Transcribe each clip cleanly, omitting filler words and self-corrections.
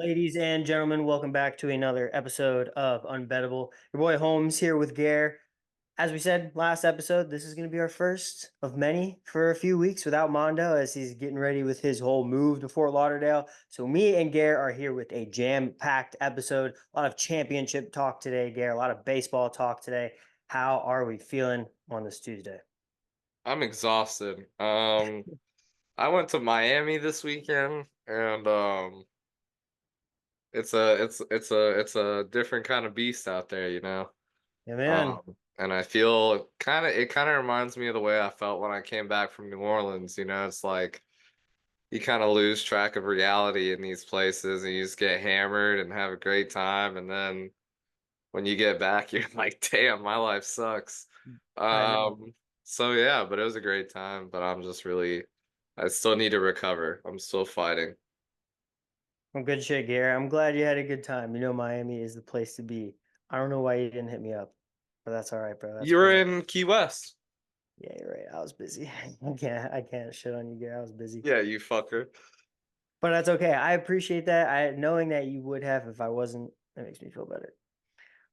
Ladies and gentlemen, welcome back to another episode of Unbettable. Your boy Holmes here with Gare. As we said last episode, this is going to be our first of many for a few weeks without Mondo as he's getting ready with his whole move to Fort Lauderdale. So me and Gare are here with a jam-packed episode. A lot of championship talk today, Gare. A lot of baseball talk today. How are we feeling on this Tuesday? I'm exhausted. I went to Miami this weekend and it's a different kind of beast out there, you know. Yeah, man. And I feel it kind of reminds me of the way I felt when I came back from New Orleans, you know. It's like you kind of lose track of reality in these places and you just get hammered and have a great time, and then when you get back you're like, damn, my life sucks. I know. So yeah, but it was a great time, but I still need to recover. I'm still fighting. Well, good shit, Gare. I'm glad you had a good time. You know, Miami is the place to be. I don't know why you didn't hit me up, but that's all right, bro. That's You're cool. in Key West. Yeah, you're right. I was busy. I can't shit on you, Gare. I was busy. Yeah, you fucker. But that's okay. I appreciate that. I knowing that you would have if I wasn't, that makes me feel better.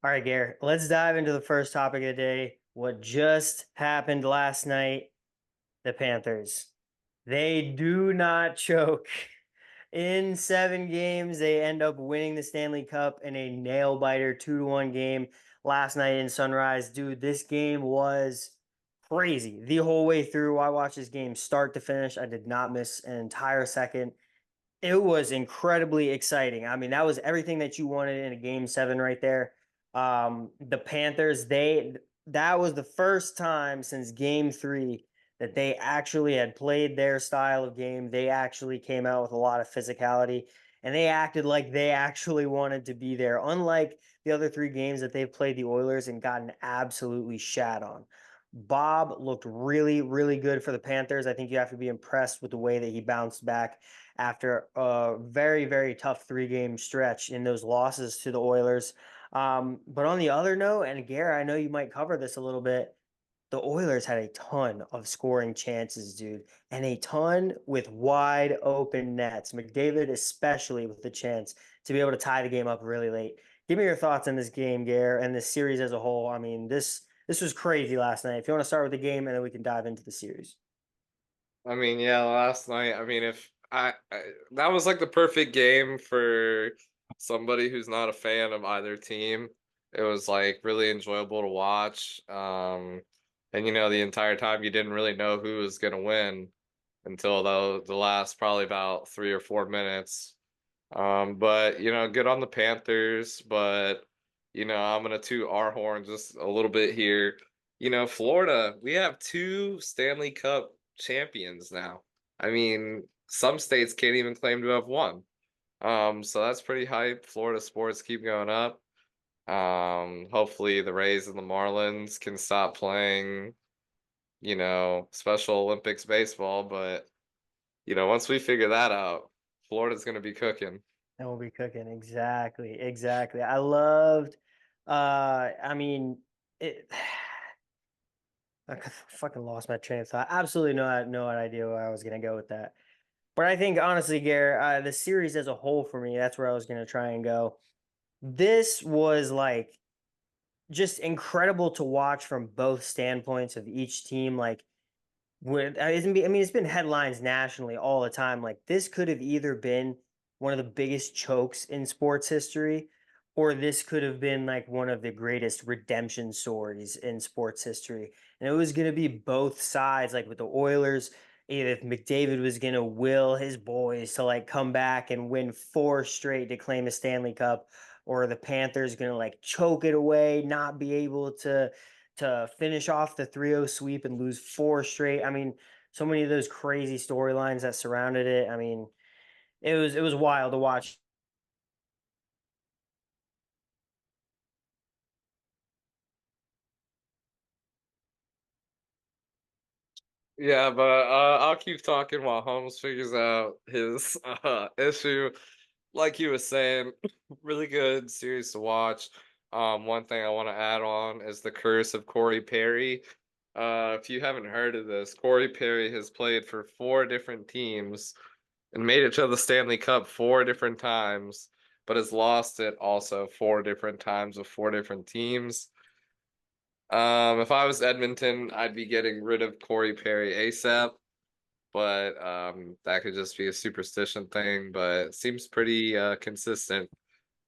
All right, Gare. Let's dive into the first topic of the day. What just happened last night? The Panthers. They do not choke. In 7 games, they end up winning the Stanley Cup in a nail biter 2-1 game last night in Sunrise. Dude, this game was crazy the whole way through. I watched this game start to finish. I did not miss an entire second. It was incredibly exciting. I mean, that was everything that you wanted in a game 7 right there. The Panthers, that was the first time since game 3 that they actually had played their style of game. They actually came out with a lot of physicality and they acted like they actually wanted to be there. Unlike the other 3 games that they've played the Oilers and gotten absolutely shat on. Bob looked really, really good for the Panthers. I think you have to be impressed with the way that he bounced back after a very, very tough 3 game stretch in those losses to the Oilers. But on the other note, and Gary, I know you might cover this a little bit. The Oilers had a ton of scoring chances, dude, and a ton with wide open nets. McDavid, especially with the chance to be able to tie the game up really late. Give me your thoughts on this game, Gare, and this series as a whole. I mean, this was crazy last night. If you want to start with the game, and then we can dive into the series. I mean, yeah, last night, I mean, if that was like the perfect game for somebody who's not a fan of either team. It was like really enjoyable to watch. And you know, the entire time you didn't really know who was gonna win until the last probably about 3 or 4 minutes. But you know, good on the Panthers, but you know, I'm gonna toot our horn just a little bit here. You know, Florida, we have two Stanley Cup champions now. I mean, some states can't even claim to have one. So that's pretty hype. Florida sports keep going up. Hopefully the Rays and the Marlins can stop playing, you know, Special Olympics baseball, but you know, once we figure that out, Florida's gonna be cooking. And we'll be cooking. Exactly. Exactly. I loved I mean it I fucking lost my train of thought. Absolutely no idea where I was gonna go with that. But I think honestly, Gare, the series as a whole for me, that's where I was gonna try and go. This was like just incredible to watch from both standpoints of each team. Like it's been headlines nationally all the time. Like this could have either been one of the biggest chokes in sports history, or this could have been like one of the greatest redemption stories in sports history. And it was going to be both sides. Like with the Oilers, either if McDavid was going to will his boys to like come back and win 4 straight to claim a Stanley Cup, or the Panthers going to like choke it away, not be able to finish off the 3-0 sweep and lose 4 straight. I mean, so many of those crazy storylines that surrounded it. I mean, it was wild to watch. Yeah, but I'll keep talking while Holmes figures out his issue. Like he was saying, really good series to watch. One thing I want to add on is the curse of Corey Perry. If you haven't heard of this, Corey Perry has played for 4 different teams and made it to the Stanley Cup 4 different times. but has lost it also 4 different times with 4 different teams. If I was Edmonton, I'd be getting rid of Corey Perry ASAP, but that could just be a superstition thing, but it seems pretty consistent.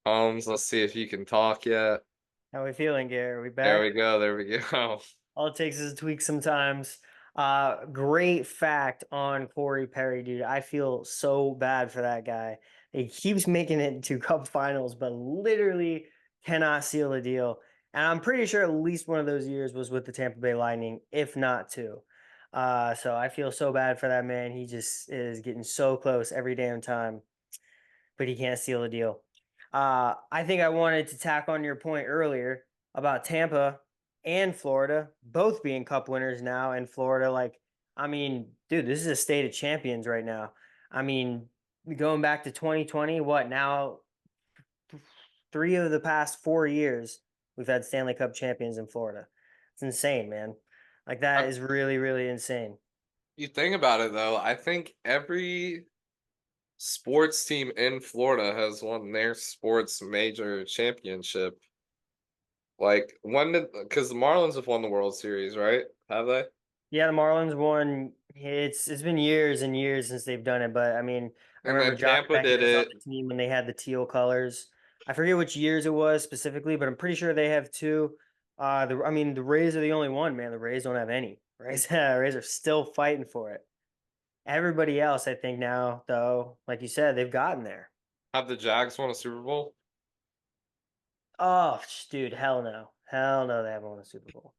Holmes, let's see if you can talk yet. How we feeling, Gary? We There we back? go, there we go. All it takes is a tweak sometimes. Great fact on Corey Perry, dude. I feel so bad for that guy. He keeps making it to Cup finals, but literally cannot seal a deal. And I'm pretty sure at least one of those years was with the Tampa Bay Lightning, if not two. So I feel so bad for that man. He just is getting so close every damn time, but he can't seal a deal. I think I wanted to tack on your point earlier about Tampa and Florida both being cup winners now, and Florida, like, I mean, dude, this is a state of champions right now. I mean, going back to 2020, what now? 3 of the past 4 years, we've had Stanley Cup champions in Florida. It's insane, man. Like, that I, is really, really insane. you think about it though, I think every sports team in Florida has won their sports major championship. Like when did because the Marlins have won the World Series, right? Have they? Yeah, the Marlins won. It's been years and years since they've done it, but I mean, I And remember then Josh Tampa Beckett did was on it. the team when they had the teal colors. I forget which years it was specifically, but I'm pretty sure they have two. I mean, the Rays are the only one, man. The Rays don't have any. Rays, Rays are still fighting for it. Everybody else, I think now, though, like you said, they've gotten there. Have the Jags won a Super Bowl? Oh, dude, hell no, they haven't won a Super Bowl.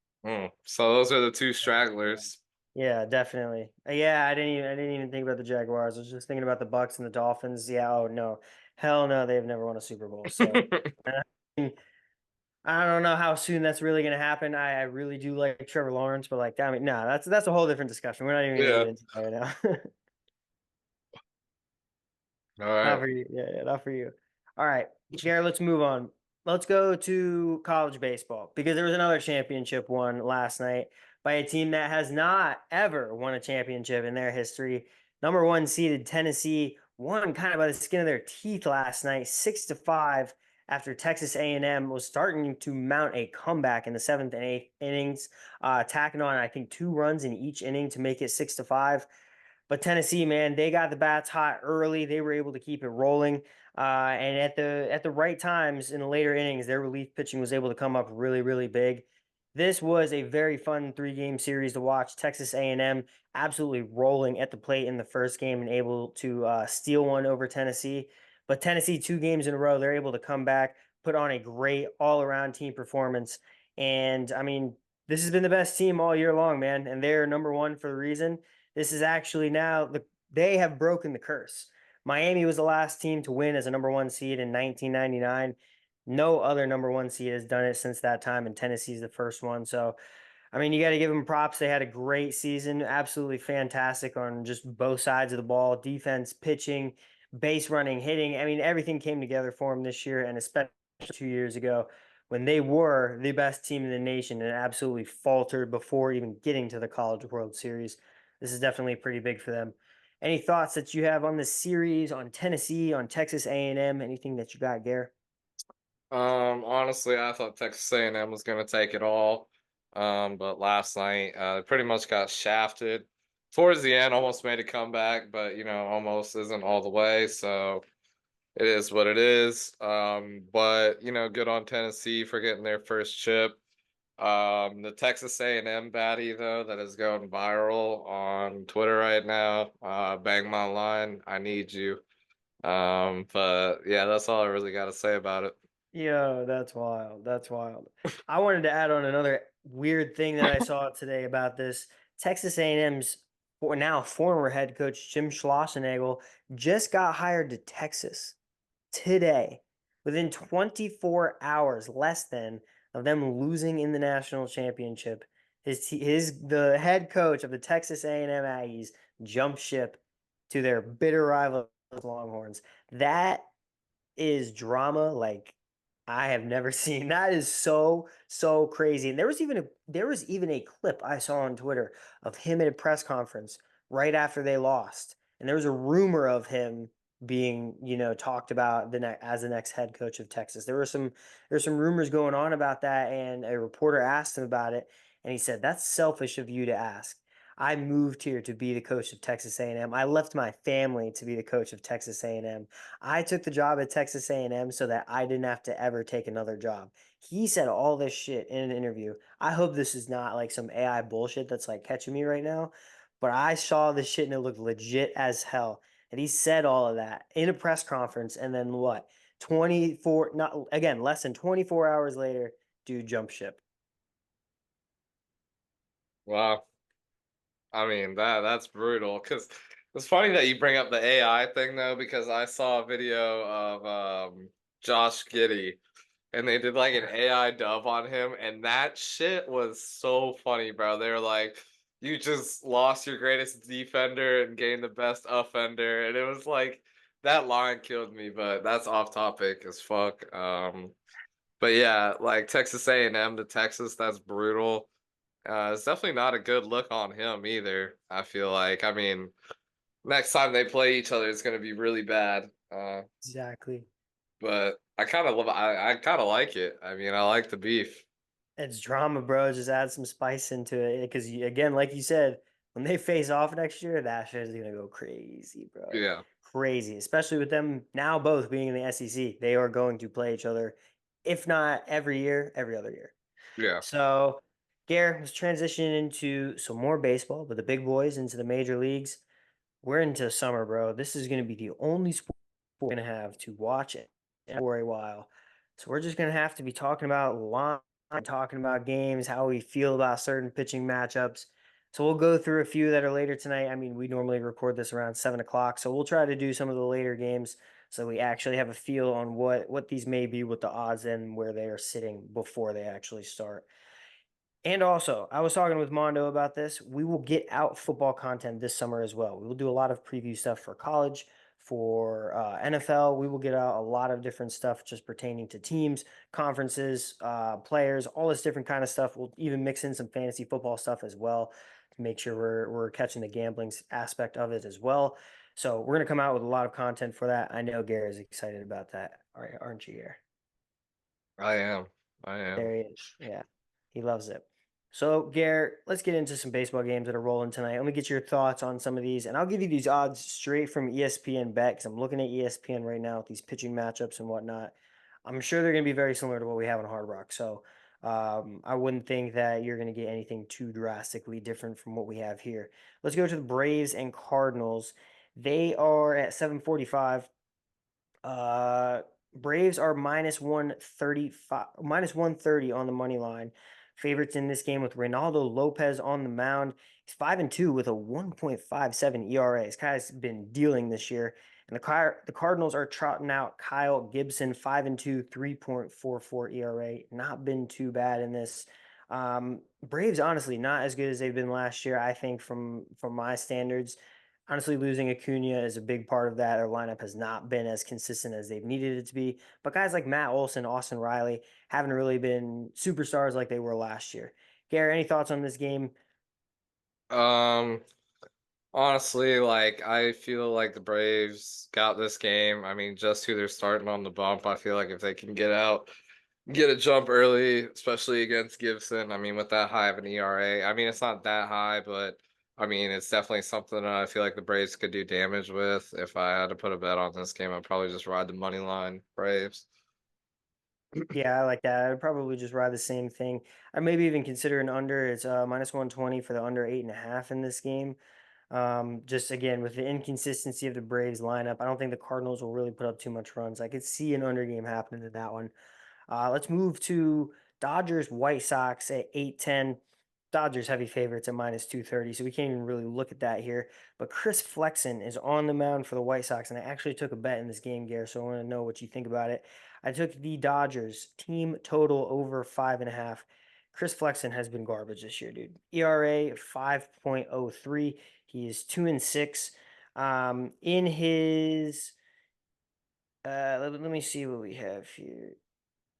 So those are the two Yeah. stragglers. Yeah, definitely. Yeah, I didn't even think about the Jaguars. I was just thinking about the Bucks and the Dolphins. Yeah, oh no. Hell no, they've never won a Super Bowl. So I mean, I don't know how soon that's really gonna happen. I really do like Trevor Lawrence, but like I mean, no, that's a whole different discussion. We're not even gonna Yeah. get into that right now. All Not right. for you. Yeah, not for you. All right, Gary, let's move on. Let's go to college baseball because there was another championship won last night by a team that has not ever won a championship in their history. Number one seeded Tennessee won kind of by the skin of their teeth last night, 6-5, after Texas A&M was starting to mount a comeback in the seventh and eighth innings, tacking on I think 2 runs in each inning to make it 6-5. But Tennessee, man, they got the bats hot early. They were able to keep it rolling, and at the right times in the later innings, their relief pitching was able to come up really, really big. This was a very fun 3 game series to watch. Texas A&M absolutely rolling at the plate in the first game and able to steal one over Tennessee. But Tennessee, 2 games in a row, they're able to come back, put on a great all-around team performance. And I mean, this has been the best team all year long, man. And they're number one for a reason. This is actually now they have broken the curse. Miami was the last team to win as a number one seed in 1999. No other number one seed has done it since that time, and Tennessee's the first one. So, I mean, you got to give them props. They had a great season, absolutely fantastic on just both sides of the ball, defense, pitching, base running, hitting. I mean, everything came together for them this year, and especially 2 years ago when they were the best team in the nation and absolutely faltered before even getting to the College World Series. This is definitely pretty big for them. Any thoughts that you have on this series, on Tennessee, on Texas A&M, anything that you got, Gare? Honestly, I thought Texas A&M was gonna take it all. But last night, they pretty much got shafted. Towards the end, almost made a comeback, but almost isn't all the way. So it is what it is. But good on Tennessee for getting their first chip. The Texas A&M baddie though that is going viral on Twitter right now. Bang my line, I need you. But yeah, that's all I really got to say about it. Yo, that's wild. That's wild. I wanted to add on another weird thing that I saw today about this. Texas A&M's now former head coach Jim Schlossnagle just got hired to Texas today, within 24 hours, less than of them losing in the national championship. The head coach of the Texas A&M Aggies jumped ship to their bitter rival Longhorns. That is drama like I have never seen. That is so crazy. And there was even a clip I saw on Twitter of him at a press conference right after they lost. And there was a rumor of him being, talked about as the next head coach of Texas. There's some rumors going on about that, and a reporter asked him about it, and he said, "That's selfish of you to ask. I moved here to be the coach of Texas A&M. I left my family to be the coach of Texas A&M. I took the job at Texas A&M so that I didn't have to ever take another job." He said all this shit in an interview. I hope this is not like some AI bullshit that's like catching me right now, but I saw this shit and it looked legit as hell. And he said all of that in a press conference, and then what? 24, not again, less than 24 hours later, dude jump ship. Wow. I mean that's brutal. Cause it's funny that you bring up the AI thing though, because I saw a video of Josh Giddey and they did like an AI dub on him, and that shit was so funny, bro. They were like, "You just lost your greatest defender and gained the best offender," and it was like that line killed me. But that's off topic as fuck. But yeah, like Texas A&M to Texas, that's brutal. It's definitely not a good look on him either. I feel like. I mean, next time they play each other, it's gonna be really bad. Exactly. But I kind of love. I kind of like it. I mean, I like the beef. It's drama, bro. Just add some spice into it. Because, again, like you said, when they face off next year, that shit is going to go crazy, bro. Yeah, Crazy. Especially with them now both being in the SEC. They are going to play each other, if not every year, every other year. yeah. So, Garrett, let's transition into some more baseball, but the big boys into the major leagues. We're into summer, bro. This is going to be the only sport we're going to have to watch it for a while. So we're just going to have to be talking about line, talking about games, how we feel about certain pitching matchups. So we'll go through a few that are later tonight. I mean, we normally record this around 7 o'clock, so we'll try to do some of the later games so we actually have a feel on what these may be with the odds and where they are sitting before they actually start. And also, I was talking with Mondo about this. We will get out football content this summer as well. We will do a lot of preview stuff for college, for NFL. We will get out a lot of different stuff just pertaining to teams, conferences, players, all this different kind of stuff. We'll even mix in some fantasy football stuff as well to make sure we're catching the gambling aspect of it as well. So we're gonna come out with a lot of content for that. I know Gary is excited about that. All right, aren't you, Gary? I am. I There am. he is. Yeah, he loves it. So, Garrett, let's get into some baseball games that are rolling tonight. Let me get your thoughts on some of these, and I'll give you these odds straight from ESPN Bet because I'm looking at ESPN right now with these pitching matchups and whatnot. I'm sure they're going to be very similar to what we have in Hard Rock. So, I wouldn't think that you're going to get anything too drastically different from what we have here. Let's go to the Braves and Cardinals. They are at 745. Uh, Braves are minus 135, minus 130 on the money line. Favorites in this game with Reynaldo Lopez on the mound. He's 5-2 with a 1.57 ERA. This guy's been dealing this year. And the Cardinals are trotting out Kyle Gibson, 5-2, 3.44 ERA. Not been too bad in this. Braves, honestly, not as good as they've been last year, I think, from my standards. Honestly, losing Acuna is a big part of that. Their lineup has not been as consistent as they've needed it to be. But guys like Matt Olson, Austin Riley haven't really been superstars like they were last year. Gary, any thoughts on this game? Um, Honestly, like I feel like the Braves got this game. I mean, just who they're starting on the bump. I feel like if they can get out, get a jump early, especially against Gibson. I mean, with that high of an ERA. I mean, it's not that high, but I mean, it's definitely something that I feel like the Braves could do damage with. If I had to put a bet on this game, I'd probably just ride the money line Braves. Yeah, I like that. I'd probably just ride the same thing. I'd maybe even consider an under. It's minus 120 for the under 8.5 in this game. Just again, with the inconsistency of the Braves lineup, I don't think the Cardinals will really put up too much runs. I could see an under game happening in that one. Let's move to Dodgers White Sox at 810. Dodgers heavy favorites at minus 230, so we can't even really look at that here. But Chris Flexen is on the mound for the White Sox, and I actually took a bet in this game, Gare, so I want to know what you think about it. I took the Dodgers team total over 5.5. Chris Flexen has been garbage this year, dude. ERA 5.03. He is 2-6. In his let me see what we have here.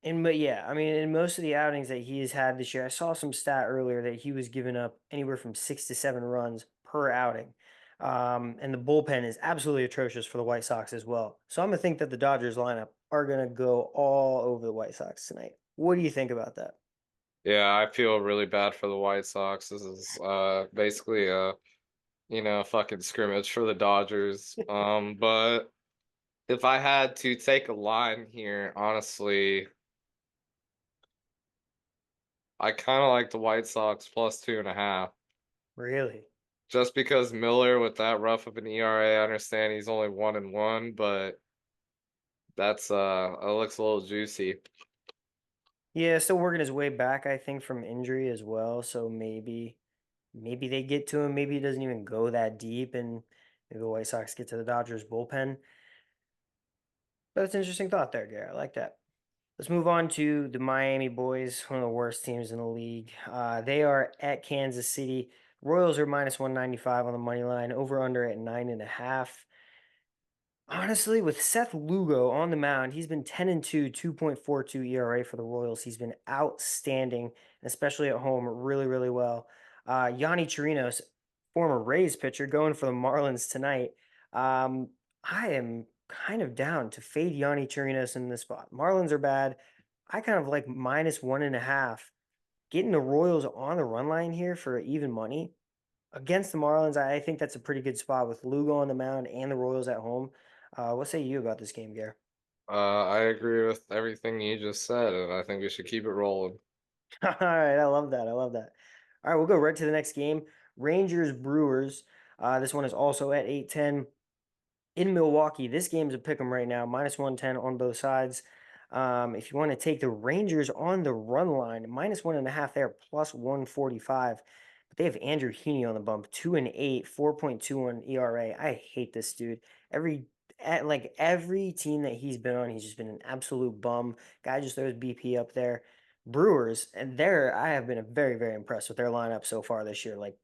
And but yeah, I mean, in most of the outings that he has had this year, I saw some stat earlier that he was giving up anywhere from 6 to 7 runs per outing. And the bullpen is absolutely atrocious for the White Sox as well. So I'm gonna think that the Dodgers lineup are gonna go all over the White Sox tonight. What do you think about that? Yeah, I feel really bad for the White Sox. This is basically a fucking scrimmage for the Dodgers. But if I had to take a line here, honestly, I kind of like the White Sox plus 2.5. Really? Just because Miller with that rough of an ERA, I understand he's only 1-1, but that's it looks a little juicy. Yeah, still working his way back, I think, from injury as well. So maybe they get to him. Maybe he doesn't even go that deep, and maybe the White Sox get to the Dodgers bullpen. But that's an interesting thought there, Garrett. I like that. Let's move on to the Miami boys, one of the worst teams in the league. They are at Kansas City. Royals are minus 195 on the money line, over under at 9.5. Honestly, with Seth Lugo on the mound, he's been 10-2, 2.42 ERA for the Royals. He's been outstanding, and especially at home, really, really well. Yanni Chirinos, former Rays pitcher, going for the Marlins tonight. I am kind of down to fade Yanni Chirinos in this spot. Marlins are bad. I kind of like minus 1.5. Getting the Royals on the run line here for even money against the Marlins, I think that's a pretty good spot with Lugo on the mound and the Royals at home. What say you about this game, Gare? I agree with everything you just said, and I think we should keep it rolling. All right, I love that. I love that. All right, we'll go right to the next game. Rangers Brewers. This one is also at 8:10 in Milwaukee. This game's a pick 'em right now, minus 110 on both sides. If you want to take the Rangers on the run line, minus 1.5 there, plus 145. But they have Andrew Heaney on the bump, 2-8, 4.21 ERA. I hate this dude. Every team that he's been on, he's just been an absolute bum. Guy just throws BP up there. Brewers, and there I have been very, very impressed with their lineup so far this year. Like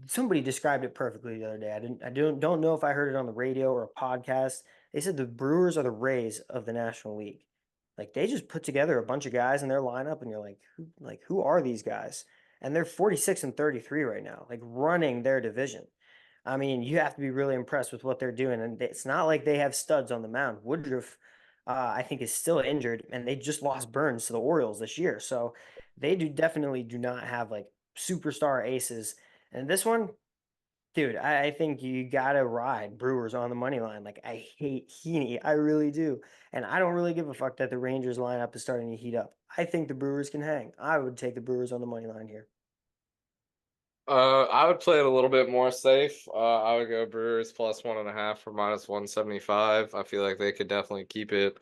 somebody described it perfectly the other day. I don't know if I heard it on the radio or a podcast. They said the Brewers are the Rays of the National League. Like they just put together a bunch of guys in their lineup and you're like who are these guys? And they're 46 and 33 right now, like running their division. I mean, you have to be really impressed with what they're doing. And it's not like they have studs on the mound. Woodruff, I think, is still injured, and they just lost Burns to the Orioles this year. So they definitely do not have like superstar aces. And this one, dude, I think you gotta ride Brewers on the money line. Like I hate Heaney, I really do, and I don't really give a fuck that the Rangers lineup is starting to heat up. I think the Brewers can hang. I would take the Brewers on the money line here. I would play it a little bit more safe. I would go Brewers plus 1.5 for minus 175. I feel like they could definitely keep it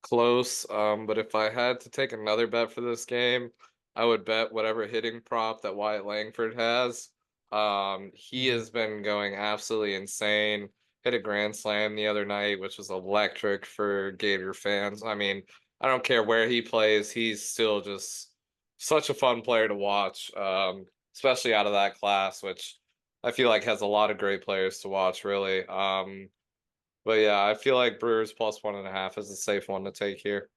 close. But if I had to take another bet for this game, I would bet whatever hitting prop that Wyatt Langford has. He Mhm. has been going absolutely insane. Hit a grand slam the other night, which was electric for Gator fans. I mean, I don't care where he plays, he's still just such a fun player to watch. Especially out of that class, which I feel like has a lot of great players to watch, really. But yeah, I feel like Brewers plus 1.5 is a safe one to take here.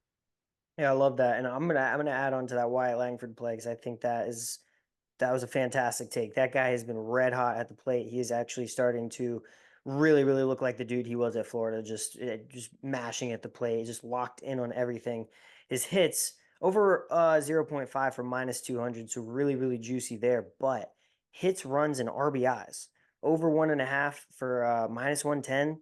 Yeah, I love that, and I'm gonna add on to that Wyatt Langford play because I think that was a fantastic take. That guy has been red hot at the plate. He is actually starting to really, really look like the dude he was at Florida, just mashing at the plate, just locked in on everything. His hits over 0.5 for minus 200, so really, really juicy there. But hits, runs, and RBIs over 1.5 for minus 110.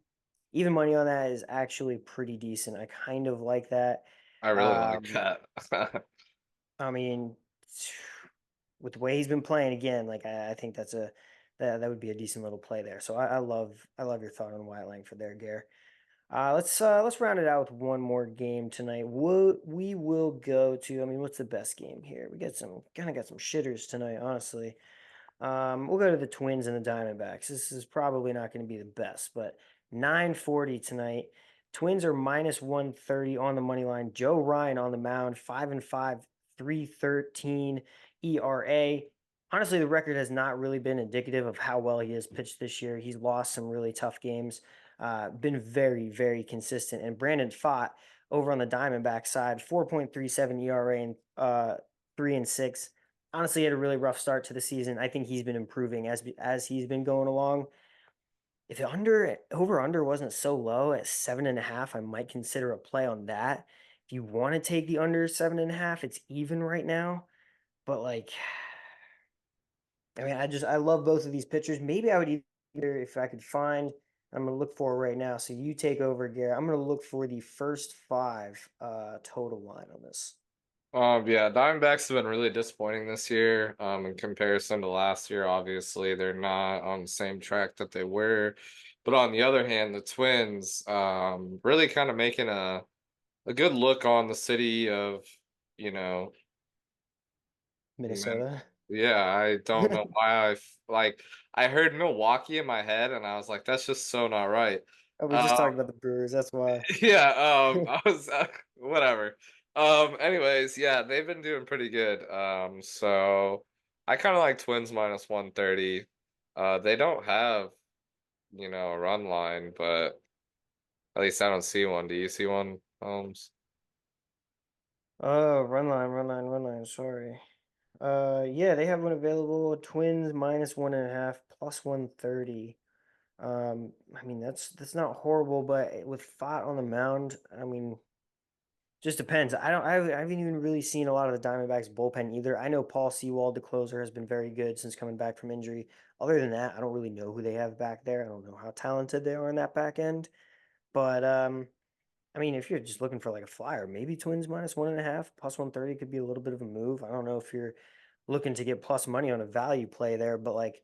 Even money on that is actually pretty decent. I kind of like that. I really like Um, that. I mean, with the way he's been playing again, like I think that would be a decent little play there. So I love your thought on Wyatt Langford there, Gare. Let's round it out with one more game tonight. We will go to, I mean, what's the best game here? We got some kind of got some shitters tonight, honestly. We'll go to the Twins and the Diamondbacks. This is probably not going to be the best, but 940 tonight. Twins are minus 130 on the money line. Joe Ryan on the mound, 5-5, 313 ERA. Honestly, the record has not really been indicative of how well he has pitched this year. He's lost some really tough games, been very, very consistent. And Brandon Pfaadt over on the Diamondback side, 4.37 ERA and 3-6. Honestly, had a really rough start to the season. I think he's been improving as he's been going along. If the over under wasn't so low at 7.5, I might consider a play on that. If you want to take the under 7.5, it's even right now. But like, I mean, I love both of these pitchers. Maybe I would either if I could find. I'm gonna look for it right now. So you take over, Garrett. I'm gonna look for the first five total line on this. Yeah, Diamondbacks have been really disappointing this year. In comparison to last year, obviously they're not on the same track that they were. But on the other hand, the Twins, really kind of making a good look on the city of, you know, man, Minnesota. yeah, I don't know why like I heard Milwaukee in my head and I was like, that's just so not right. Oh, we just Um, talked about the Brewers. That's why. yeah, I was whatever. Anyways, yeah, they've been doing pretty good. So I kind of like Twins minus 130. They don't have, a run line, but at least I don't see one. Do you see one, Holmes? Oh, run line, run line, run line. Sorry. Yeah, they have one available. Twins minus 1.5 plus 130. I mean that's not horrible, but with Fott on the mound, I mean, just depends. I haven't even really seen a lot of the Diamondbacks bullpen either. I know Paul Sewald, the closer, has been very good since coming back from injury. Other than that, I don't really know who they have back there. I don't know how talented they are in that back end. But I mean, if you're just looking for like a flyer, maybe Twins minus 1.5 plus 130 could be a little bit of a move. I don't know if you're looking to get plus money on a value play there, but like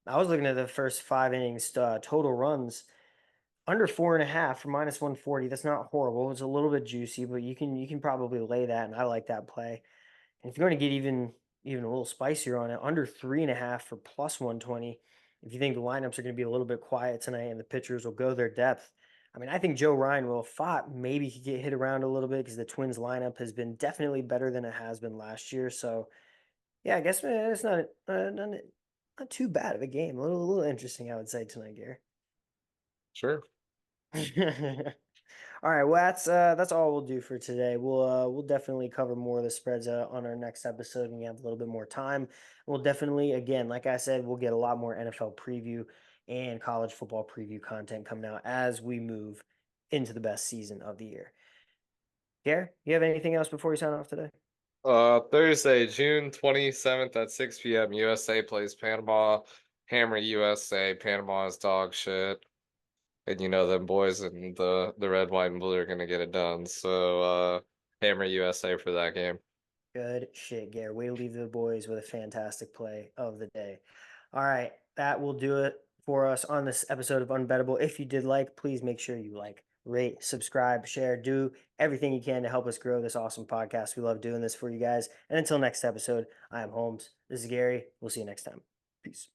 I was looking at the first 5 innings total runs under 4.5 for minus 140. That's not horrible. It's a little bit juicy, but you can probably lay that, and I like that play. And if you're going to get even a little spicier on it, under 3.5 for plus 120. If you think the lineups are going to be a little bit quiet tonight and the pitchers will go their depth, I mean, I think Joe Ryan will fought maybe could get hit around a little bit because the Twins lineup has been definitely better than it has been last year. So yeah, I guess it's not too bad of a game. A little interesting, I would say tonight, Gary. Sure. All right, well that's all we'll do for today. We'll definitely cover more of the spreads on our next episode when we have a little bit more time. We'll definitely, again, like I said, we'll get a lot more NFL preview and college football preview content coming out as we move into the best season of the year. Gare, you have anything else before we sign off today? Thursday, June 27th at 6 p.m. USA plays Panama. Hammer USA. Panama is dog shit. And you know them boys and the red, white, and blue are gonna get it done. So Hammer USA for that game. Good shit, Gare. Way to leave the boys with a fantastic play of the day. All right, that will do it for us on this episode of Unbettable. If you did like, please make sure you like, rate, subscribe, share, do everything you can to help us grow this awesome podcast. We love doing this for you guys. And until next episode, I am Holmes. This is Gary. We'll see you next time. Peace.